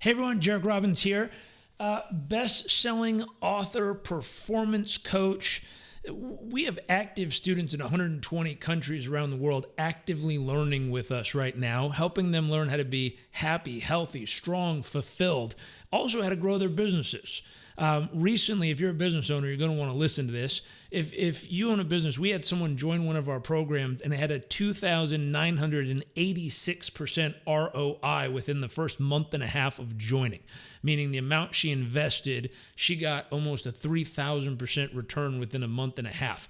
Hey everyone, Jarek Robbins here. Best-selling author, performance coach. We have active students in 120 countries around the world actively learning with us right now, helping them learn how to be happy, healthy, strong, fulfilled, also how to grow their businesses. Recently, if you're a business owner, you're going to want to listen to this. If you own a business, we had someone join one of our programs and it had a 2,986% ROI within the first month and a half of joining, meaning the amount she invested, she got almost a 3,000% return within a month and a half.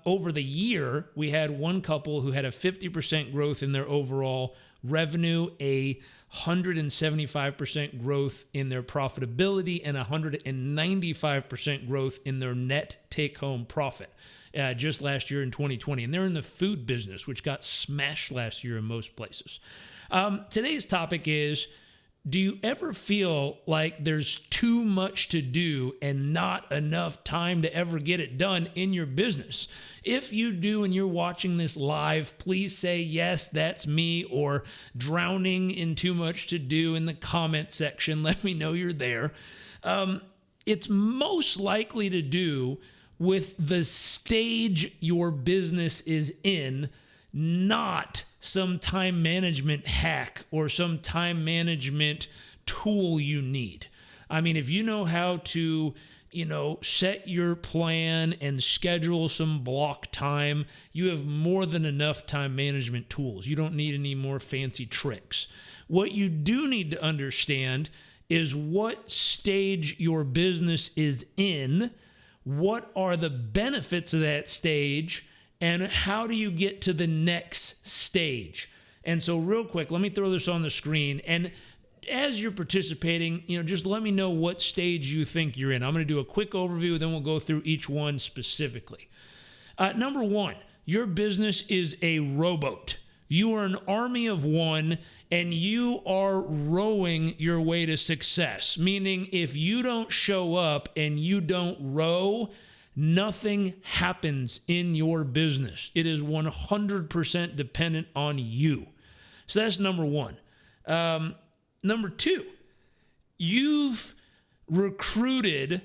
Over the year, we had one couple who had a 50% growth in their overall revenue, a 175% growth in their profitability, and 195% growth in their net take-home profit just last year in 2020. And they're in the food business, which got smashed last year in most places. Today's topic is, do you ever feel like there's too much to do and not enough time to ever get it done in your business? If you do and you're watching this live, please say, yes, that's me, or drowning in too much to do in the comment section. Let me know you're there. It's most likely to do with the stage your business is in, not some time management hack or some time management tool you need. I mean, if you know how to, set your plan and schedule some block time, you have more than enough time management tools. You don't need any more fancy tricks. What you do need to understand is what stage your business is in, what are the benefits of that stage, and how do you get to the next stage? And so real quick, let me throw this on the screen. And as you're participating, just let me know what stage you think you're in. I'm going to do a quick overview, then we'll go through each one specifically. Number one, your business is a rowboat. You are an army of one, and you are rowing your way to success. Meaning, if you don't show up and you don't row, nothing happens in your business. It is 100% dependent on you. So that's number one. Number two, you've recruited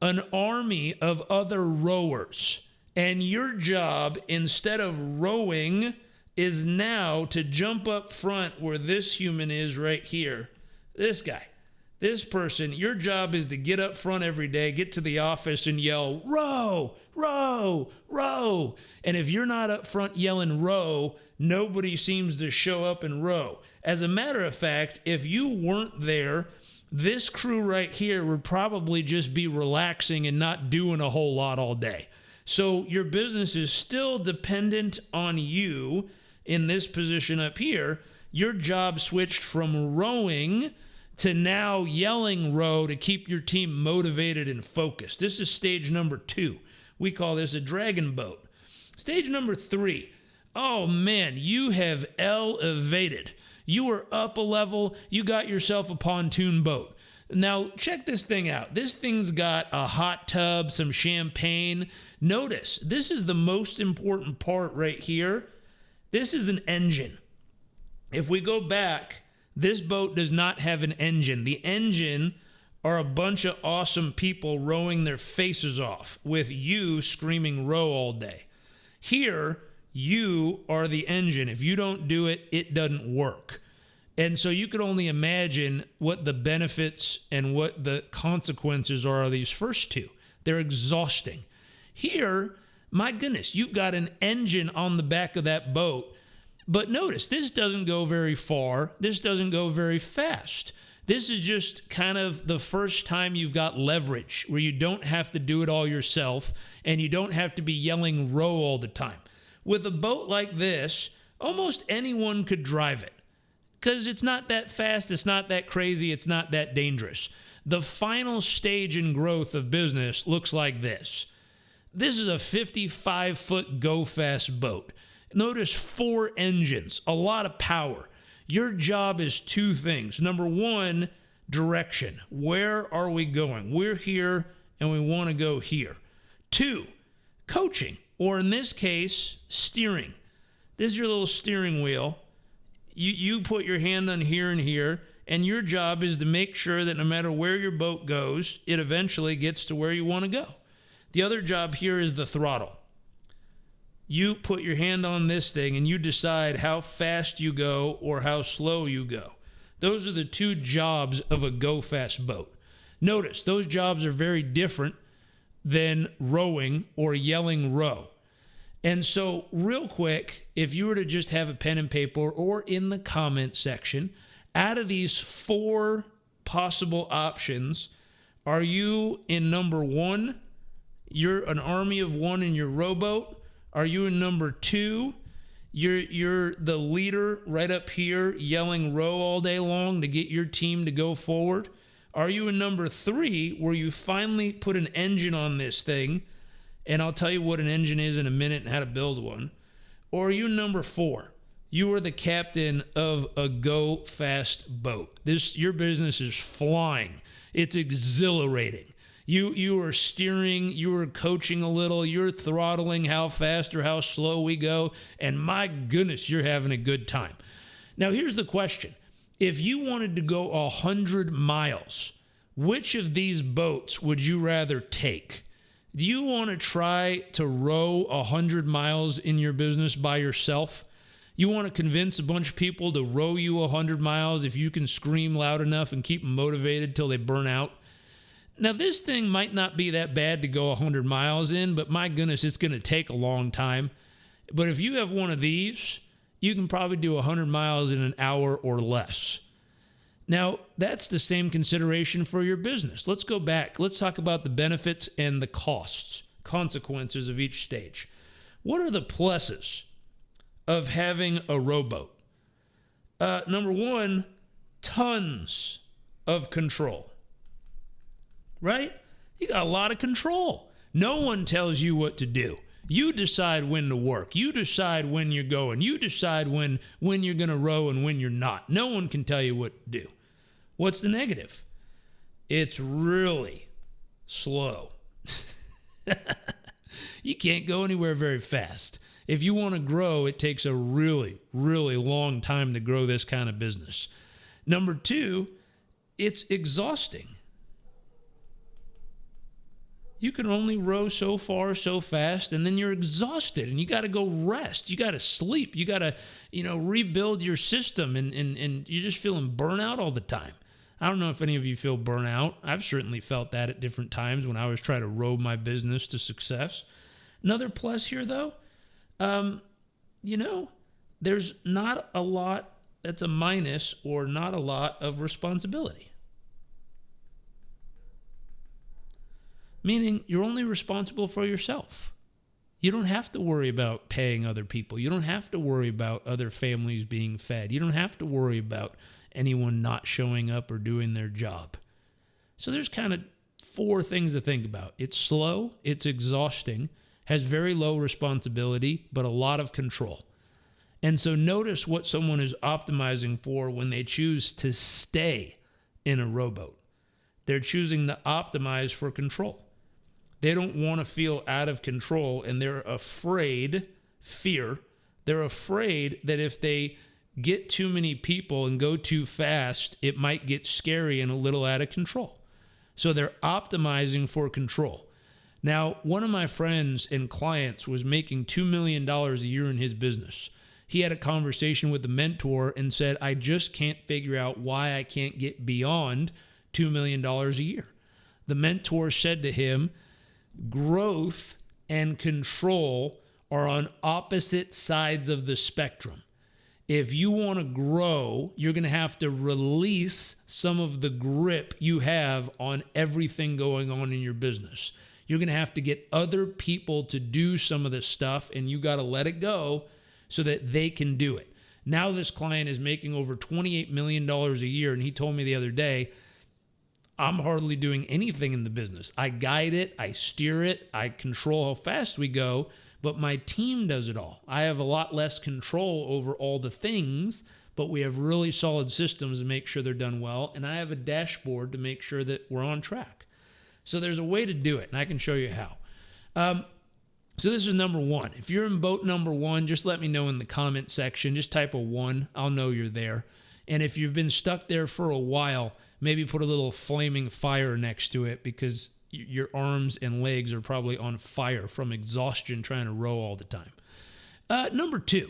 an army of other rowers, and your job, instead of rowing, is now to jump up front where this human is right here. This guy. This person, your job is to get up front every day, get to the office and yell, row, row, row. And if you're not up front yelling row, nobody seems to show up and row. As a matter of fact, if you weren't there, this crew right here would probably just be relaxing and not doing a whole lot all day. So your business is still dependent on you in this position up here. Your job switched from rowing to now yelling row to keep your team motivated and focused. This is stage number two. We call this a dragon boat. Stage number three. Oh man, you have elevated. You are up a level. You got yourself a pontoon boat. Now, check this thing out. This thing's got a hot tub, some champagne. Notice, this is the most important part right here. This is an engine. If we go back, this boat does not have an engine. The engine are a bunch of awesome people rowing their faces off with you screaming row all day. Here, you are the engine. If you don't do it, it doesn't work. And so you could only imagine what the benefits and what the consequences are of these first two. They're exhausting. Here, my goodness, you've got an engine on the back of that boat. But notice, this doesn't go very far. This doesn't go very fast. This is just kind of the first time you've got leverage where you don't have to do it all yourself and you don't have to be yelling row all the time. With a boat like this, almost anyone could drive it because it's not that fast, it's not that crazy, it's not that dangerous. The final stage in growth of business looks like this. This is a 55-foot go-fast boat. Notice 4 engines, a lot of power. Your job is 2 things. Number one, direction. Where are we going? We're here and we want to go here. 2, coaching, or in this case, steering. This is your little steering wheel. you put your hand on here and here, and your job is to make sure that no matter where your boat goes, it eventually gets to where you want to go. The other job here is the throttle. You put your hand on this thing and you decide how fast you go or how slow you go. Those are the two jobs of a go fast boat. Notice those jobs are very different than rowing or yelling row. And so real quick, if you were to just have a pen and paper or in the comment section, out of these 4 possible options, are you in number 1? You're an army of 1 in your rowboat. Are you in number 2? You're the leader right up here yelling row all day long to get your team to go forward? Are you in number 3 where you finally put an engine on this thing? And I'll tell you what an engine is in a minute and how to build one. Or are you number 4? You are the captain of a go fast boat. Your business is flying. It's exhilarating. You are steering, you are coaching a little, you're throttling how fast or how slow we go, and my goodness, you're having a good time. Now, here's the question. If you wanted to go 100 miles, which of these boats would you rather take? Do you want to try to row 100 miles in your business by yourself? You want to convince a bunch of people to row you 100 miles if you can scream loud enough and keep them motivated till they burn out? Now, this thing might not be that bad to go 100 miles in, but my goodness, it's going to take a long time. But if you have one of these, you can probably do 100 miles in an hour or less. Now, that's the same consideration for your business. Let's go back. Let's talk about the benefits and the costs, consequences of each stage. What are the pluses of having a rowboat? Number 1, tons of control. Right? You got a lot of control. No one tells you what to do. You decide when to work. You decide when you're going. You decide when you're going to row and when you're not. No one can tell you what to do. What's the negative? It's really slow. You can't go anywhere very fast. If you want to grow, it takes a really, really long time to grow this kind of business. Number 2, it's exhausting. You can only row so far, so fast, and then you're exhausted, and you got to go rest. You got to sleep. You got to, rebuild your system, and you're just feeling burnout all the time. I don't know if any of you feel burnout. I've certainly felt that at different times when I was trying to row my business to success. Another plus here, though, there's not a lot that's a minus or not a lot of responsibility. Meaning you're only responsible for yourself. You don't have to worry about paying other people. You don't have to worry about other families being fed. You don't have to worry about anyone not showing up or doing their job. So there's kind of 4 things to think about. It's slow, it's exhausting, has very low responsibility, but a lot of control. And so notice what someone is optimizing for when they choose to stay in a rowboat. They're choosing to optimize for control. They don't want to feel out of control, and they're afraid, they're afraid that if they get too many people and go too fast, it might get scary and a little out of control. So they're optimizing for control. Now, one of my friends and clients was making $2 million a year in his business. He had a conversation with the mentor and said, I just can't figure out why I can't get beyond $2 million a year. The mentor said to him, growth and control are on opposite sides of the spectrum. If you want to grow, you're going to have to release some of the grip you have on everything going on in your business. You're going to have to get other people to do some of this stuff, and you got to let it go so that they can do it. Now this client is making over $28 million a year, and he told me the other day, I'm hardly doing anything in the business. I guide it, I steer it, I control how fast we go, but my team does it all. I have a lot less control over all the things, but we have really solid systems to make sure they're done well, and I have a dashboard to make sure that we're on track. So there's a way to do it, and I can show you how. So this is number one. If you're in boat number one, just let me know in the comment section. Just type a 1. I'll know you're there. And if you've been stuck there for a while, maybe put a little flaming fire next to it, because your arms and legs are probably on fire from exhaustion trying to row all the time. Number 2,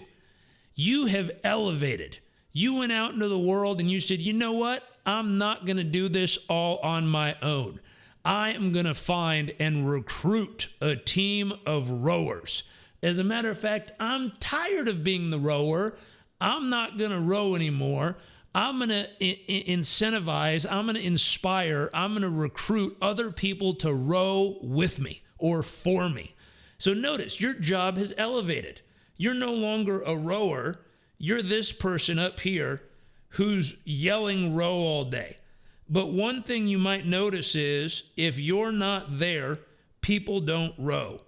you have elevated. You went out into the world and you said, you know what? I'm not going to do this all on my own. I am going to find and recruit a team of rowers. As a matter of fact, I'm tired of being the rower. I'm not going to row anymore. I'm going to incentivize, I'm going to inspire, I'm going to recruit other people to row with me or for me. So notice, your job has elevated. You're no longer a rower. You're this person up here who's yelling row all day. But one thing you might notice is if you're not there, people don't row.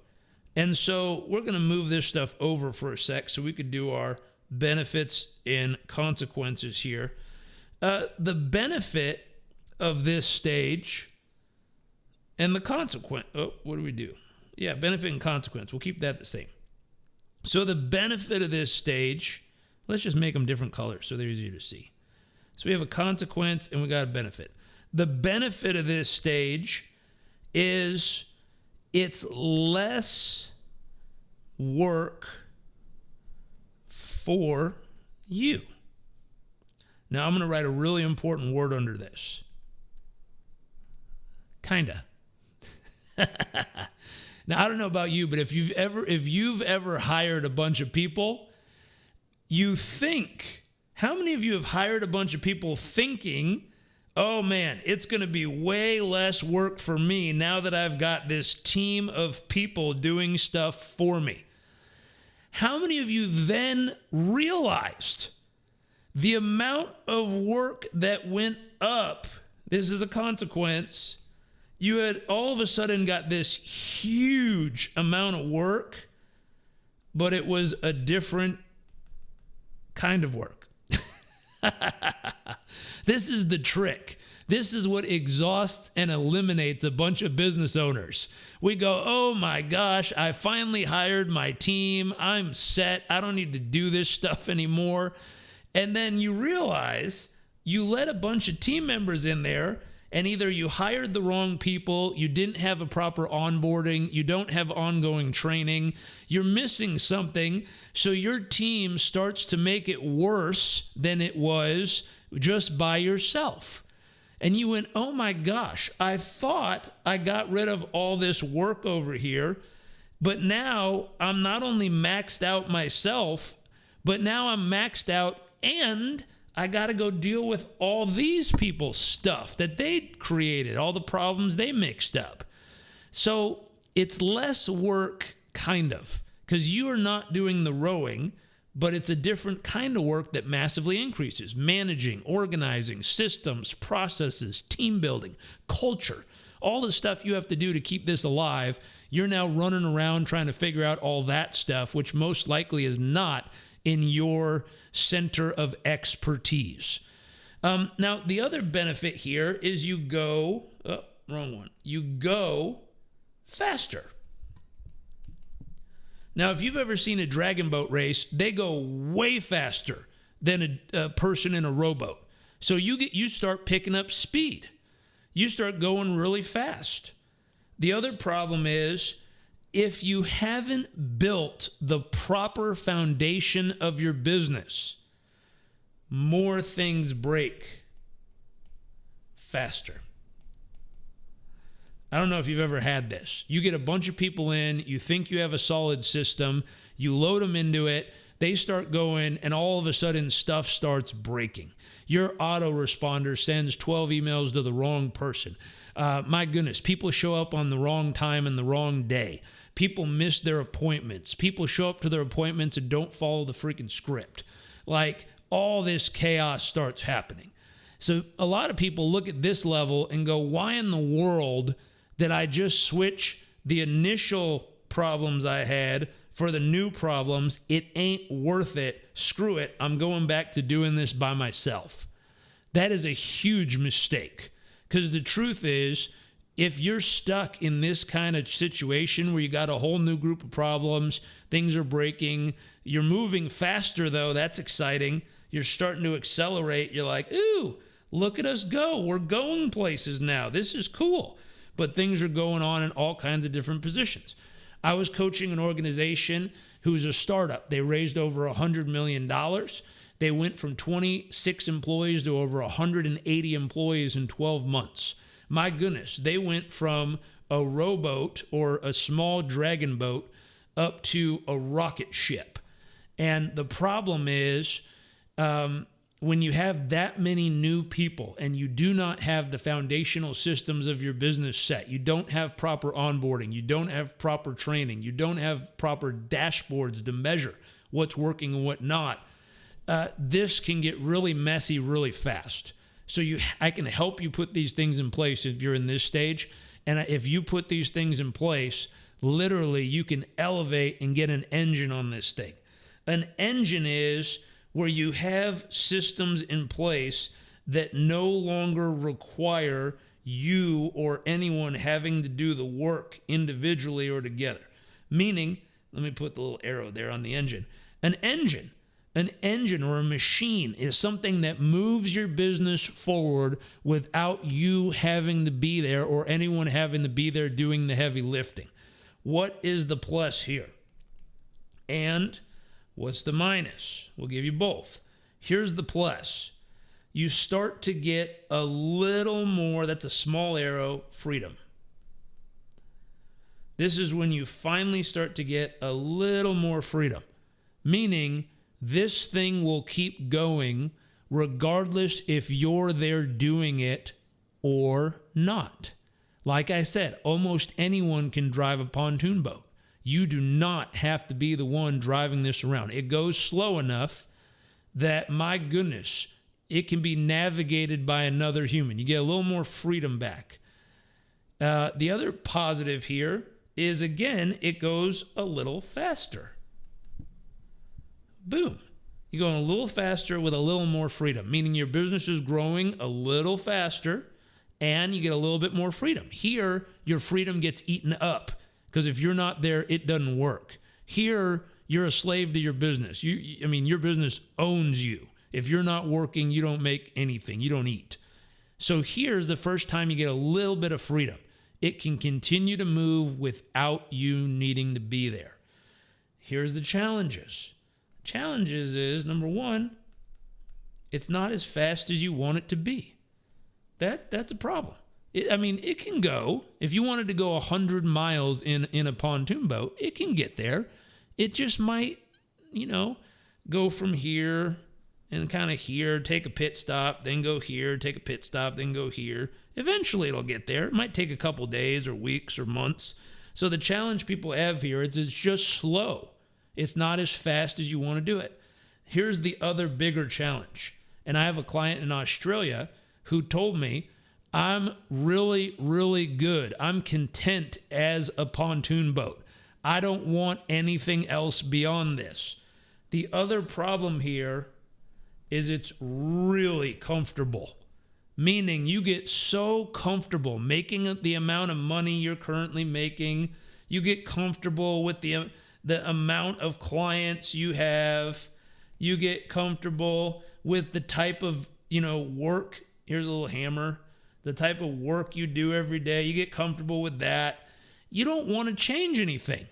And so we're going to move this stuff over for a sec so we could do our benefits and consequences here. The benefit of this stage and the consequence. Oh, what do we do? Yeah, benefit and consequence. We'll keep that the same. So the benefit of this stage, let's just make them different colors so they're easier to see. So we have a consequence and we got a benefit. The benefit of this stage is it's less work for you. Now I'm going to write a really important word under this. Kinda. Now I don't know about you, but if you've ever hired a bunch of people, you think, how many of you have hired a bunch of people thinking, oh man, it's going to be way less work for me now that I've got this team of people doing stuff for me? How many of you then realized the amount of work that went up? This is a consequence. You had all of a sudden got this huge amount of work, but it was a different kind of work. This is the trick. This is what exhausts and eliminates a bunch of business owners. We go, oh my gosh, I finally hired my team. I'm set. I don't need to do this stuff anymore. And then you realize you let a bunch of team members in there, and either you hired the wrong people, you didn't have a proper onboarding, you don't have ongoing training, you're missing something, so your team starts to make it worse than it was just by yourself. And you went, oh my gosh, I thought I got rid of all this work over here, but now I'm not only maxed out myself, but now I'm maxed out and I got to go deal with all these people's stuff that they created, all the problems they mixed up. So it's less work, kind of, because you are not doing the rowing, but it's a different kind of work that massively increases. Managing, organizing, systems, processes, team building, culture, all the stuff you have to do to keep this alive. You're now running around trying to figure out all that stuff, which most likely is not in your center of expertise. Now, the other benefit here is you go, you go faster. Now, if you've ever seen a dragon boat race, they go way faster than a person in a rowboat. So you start picking up speed. You start going really fast. The other problem is, if you haven't built the proper foundation of your business, more things break faster. I don't know if you've ever had this. You get a bunch of people in, you think you have a solid system, you load them into it, they start going, and all of a sudden stuff starts breaking. Your autoresponder sends 12 emails to the wrong person. My goodness, people show up on the wrong time and the wrong day. People miss their appointments. People show up to their appointments and don't follow the freaking script. Like, all this chaos starts happening. So a lot of people look at this level and go, why in the world did I just switch the initial problems I had for the new problems? It ain't worth it. Screw it. I'm going back to doing this by myself. That is a huge mistake, because the truth is, if you're stuck in this kind of situation where you got a whole new group of problems, things are breaking, you're moving faster though, that's exciting. You're starting to accelerate. You're like, ooh, look at us go. We're going places now. This is cool. But things are going on in all kinds of different positions. I was coaching an organization who was a startup. They raised over $100 million. They went from 26 employees to over 180 employees in 12 months. My goodness, they went from a rowboat or a small dragon boat up to a rocket ship. And the problem is, when you have that many new people and you do not have the foundational systems of your business set, you don't have proper onboarding, you don't have proper training, you don't have proper dashboards to measure what's working and what not, this can get really messy really fast. So I can help you put these things in place if you're in this stage. And if you put these things in place, literally you can elevate and get an engine on this thing. An engine is where you have systems in place that no longer require you or anyone having to do the work individually or together. Meaning, let me put the little arrow there on the engine. An engine or a machine is something that moves your business forward without you having to be there or anyone having to be there doing the heavy lifting. What is the plus here? And what's the minus? We'll give you both. Here's the plus. You start to get a little more, that's a small arrow, freedom. This is when you finally start to get a little more freedom, meaning this thing will keep going regardless if you're there doing it or not. Like I said, almost anyone can drive a pontoon boat. You do not have to be the one driving this around. It goes slow enough that, my goodness, it can be navigated by another human. You get a little more freedom back. The other positive here is, again, it goes a little faster. Boom. You're going a little faster with a little more freedom, meaning your business is growing a little faster and you get a little bit more freedom. Here, your freedom gets eaten up because if you're not there, it doesn't work. Here, you're a slave to your business. Your business owns you. If you're not working, you don't make anything. You don't eat. So here's the first time you get a little bit of freedom. It can continue to move without you needing to be there. Here's the challenges. Challenges is, number one, it's not as fast as you want it to be. That's a problem. It can go. If you wanted to go 100 miles in a pontoon boat, it can get there. It just might, go from here and kind of here, take a pit stop, then go here, take a pit stop, then go here. Eventually it'll get there. It might take a couple days or weeks or months. So the challenge people have here is it's just slow. It's not as fast as you want to do it. Here's the other bigger challenge. And I have a client in Australia who told me, I'm really, really good. I'm content as a pontoon boat. I don't want anything else beyond this. The other problem here is it's really comfortable, meaning you get so comfortable making the amount of money you're currently making. You get comfortable with the amount of clients you have. You get comfortable with the type of, work. Here's a little hammer. The type of work you do every day. You get comfortable with that. You don't want to change anything.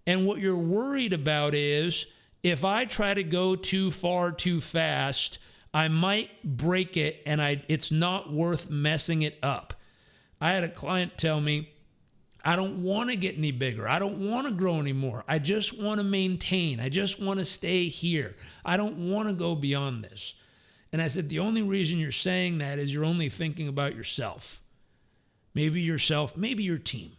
And what you're worried about is, if I try to go too far too fast, I might break it and it's not worth messing it up. I had a client tell me, I don't want to get any bigger. I don't want to grow anymore. I just want to maintain. I just want to stay here. I don't want to go beyond this. And I said, the only reason you're saying that is you're only thinking about yourself. Maybe yourself, maybe your team.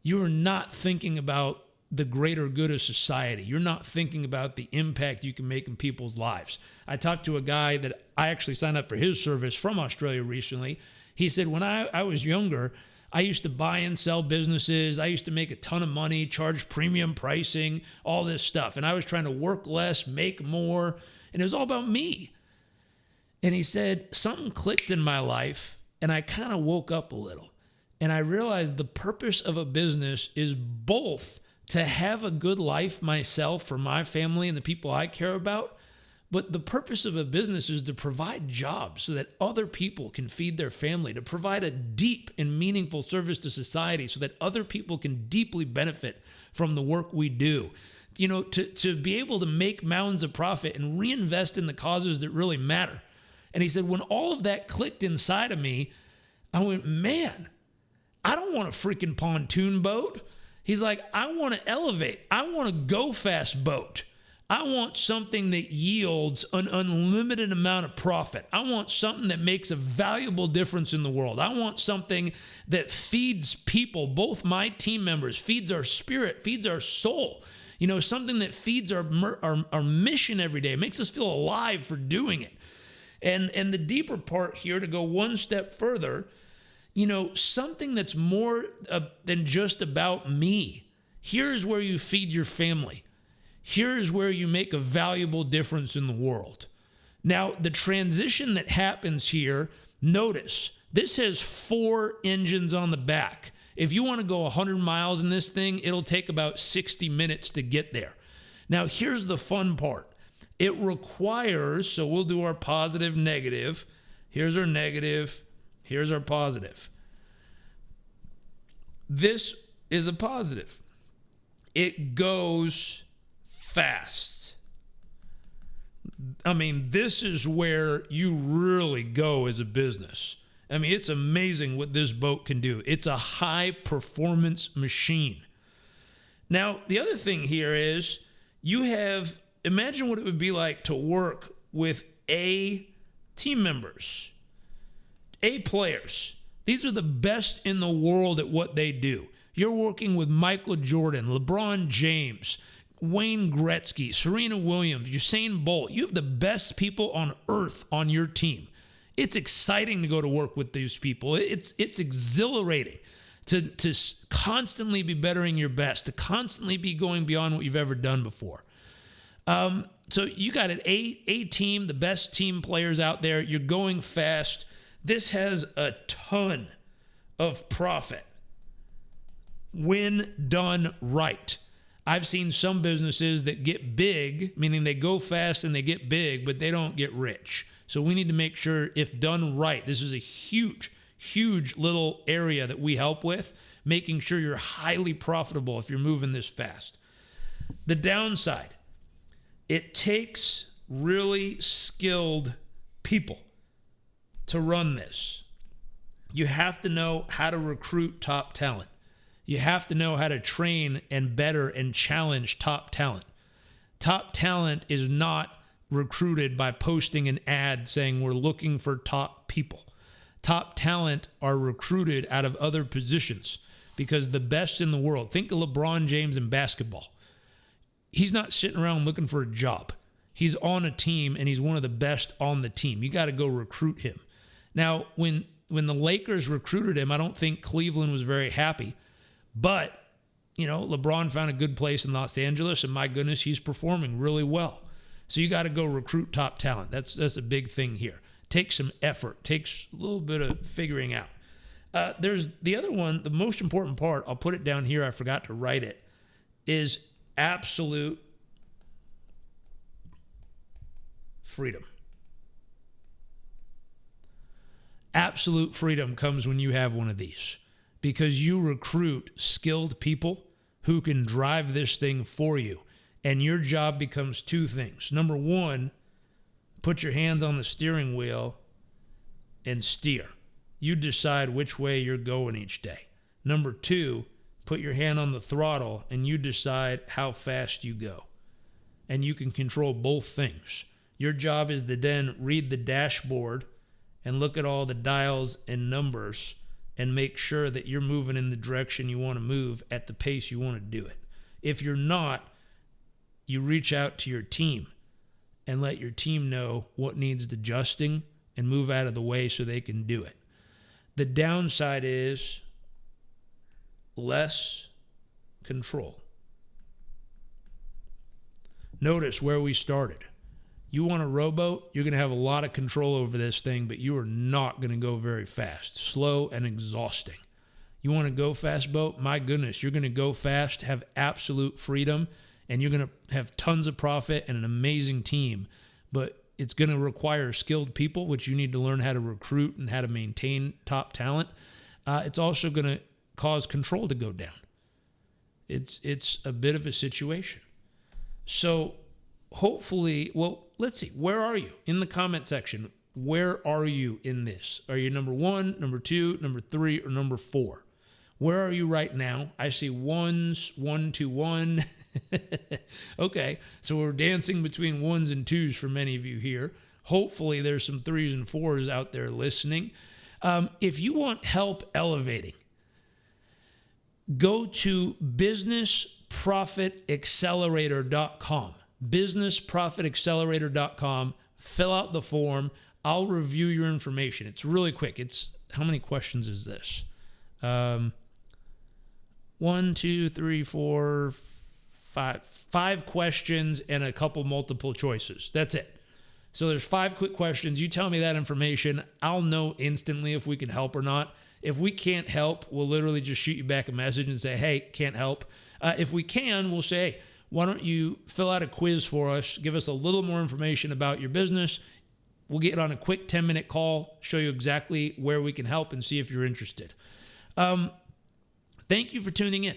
You're not thinking about the greater good of society. You're not thinking about the impact you can make in people's lives. I talked to a guy that I actually signed up for his service from Australia recently. He said, when I was younger, I used to buy and sell businesses. I used to make a ton of money, charge premium pricing, all this stuff. And I was trying to work less, make more, and it was all about me. And he said, something clicked in my life, and I kind of woke up a little. And I realized the purpose of a business is both to have a good life myself for my family and the people I care about, but the purpose of a business is to provide jobs so that other people can feed their family, to provide a deep and meaningful service to society so that other people can deeply benefit from the work we do. You know, to be able to make mountains of profit and reinvest in the causes that really matter. And he said, when all of that clicked inside of me, I went, man, I don't want a freaking pontoon boat. He's like, I want to elevate. I want a go fast boat. I want something that yields an unlimited amount of profit. I want something that makes a valuable difference in the world. I want something that feeds people, both my team members, feeds our spirit, feeds our soul. You know, something that feeds our mission every day, makes us feel alive for doing it. And the deeper part here, to go one step further, you know, something that's more than just about me. Here's where you feed your family. Here's where you make a valuable difference in the world. Now, the transition that happens here, notice, this has 4 engines on the back. If you want to go 100 miles in this thing, it'll take about 60 minutes to get there. Now, here's the fun part. It requires, so we'll do our positive, negative. Here's our negative. Here's our positive. This is a positive. It goes fast. I mean, this is where you really go as a business. I mean, it's amazing what this boat can do. It's a high performance machine. Now, the other thing here is imagine what it would be like to work with A team members, A players. These are the best in the world at what they do. You're working with Michael Jordan, LeBron James, Wayne Gretzky, Serena Williams, Usain Bolt. You have the best people on earth on your team. It's exciting to go to work with these people. It's exhilarating to constantly be bettering your best, to constantly be going beyond what you've ever done before. So you got an A team, the best team players out there. You're going fast. This has a ton of profit when done right. I've seen some businesses that get big, meaning they go fast and they get big, but they don't get rich. So we need to make sure, if done right, this is a huge, huge little area that we help with, making sure you're highly profitable if you're moving this fast. The downside, it takes really skilled people to run this. You have to know how to recruit top talent. You have to know how to train and better and challenge top talent. Top talent is not recruited by posting an ad saying we're looking for top people. Top talent are recruited out of other positions because the best in the world, think of LeBron James in basketball. He's not sitting around looking for a job. He's on a team and he's one of the best on the team. You got to go recruit him. Now, when the Lakers recruited him, I don't think Cleveland was very happy. But, you know, LeBron found a good place in Los Angeles, and my goodness, he's performing really well. So you got to go recruit top talent. That's a big thing here. Takes some effort. Takes a little bit of figuring out. There's the other one, the most important part, I'll put it down here, I forgot to write it, is absolute freedom. Absolute freedom comes when you have one of these, because you recruit skilled people who can drive this thing for you. And your job becomes 2 things. Number 1, put your hands on the steering wheel and steer. You decide which way you're going each day. Number 2, put your hand on the throttle and you decide how fast you go. And you can control both things. Your job is to then read the dashboard and look at all the dials and numbers and make sure that you're moving in the direction you want to move at the pace you want to do it. If you're not, you reach out to your team and let your team know what needs adjusting and move out of the way so they can do it. The downside is less control. Notice where we started. You want a rowboat, you're going to have a lot of control over this thing, but you are not going to go very fast. Slow and exhausting. You want to go fast boat? My goodness, you're going to go fast, have absolute freedom, and you're going to have tons of profit and an amazing team. But it's going to require skilled people, which you need to learn how to recruit and how to maintain top talent. It's also going to cause control to go down. It's a bit of a situation. So hopefully, well, let's see. Where are you? In the comment section, where are you in this? Are you number 1, number 2, number 3, or number 4? Where are you right now? I see ones, 1, 2, 1. Okay, so we're dancing between 1s and 2s for many of you here. Hopefully there's some 3s and 4s out there listening. If you want help elevating, go to businessprofitaccelerator.com. businessprofitaccelerator.com. Fill out the form. I'll review your information. It's really quick. How many questions is this? 1, 2, 3, 4, 5. 5 questions and a couple multiple choices. That's it. So there's 5 quick questions. You tell me that information. I'll know instantly if we can help or not. If we can't help, we'll literally just shoot you back a message and say, hey, can't help. If we can, we'll say, hey, why don't you fill out a quiz for us, give us a little more information about your business. We'll get on a quick 10-minute call, show you exactly where we can help and see if you're interested. Thank you for tuning in.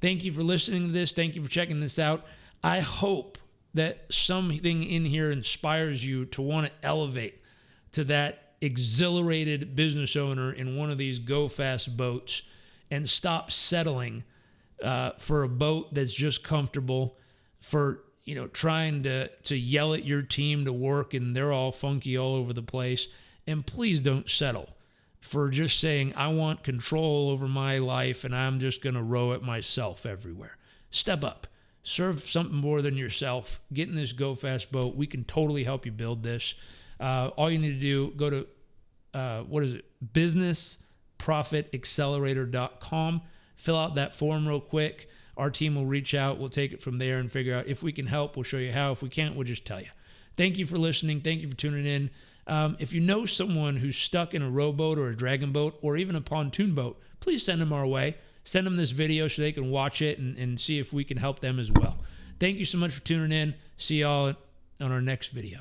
Thank you for listening to this. Thank you for checking this out. I hope that something in here inspires you to want to elevate to that exhilarated business owner in one of these go fast boats and stop settling for a boat that's just comfortable, for trying to yell at your team to work and they're all funky all over the place. And please don't settle for just saying, I want control over my life and I'm just going to row it myself everywhere. Step up. Serve something more than yourself. Get in this go fast boat. We can totally help you build this. All you need to do, go to, businessprofitaccelerator.com. Fill out that form real quick. Our team will reach out. We'll take it from there and figure out if we can help. We'll show you how. If we can't, we'll just tell you. Thank you for listening. Thank you for tuning in. If you know someone who's stuck in a rowboat or a dragon boat or even a pontoon boat, please send them our way. Send them this video so they can watch it and see if we can help them as well. Thank you so much for tuning in. See y'all on our next video.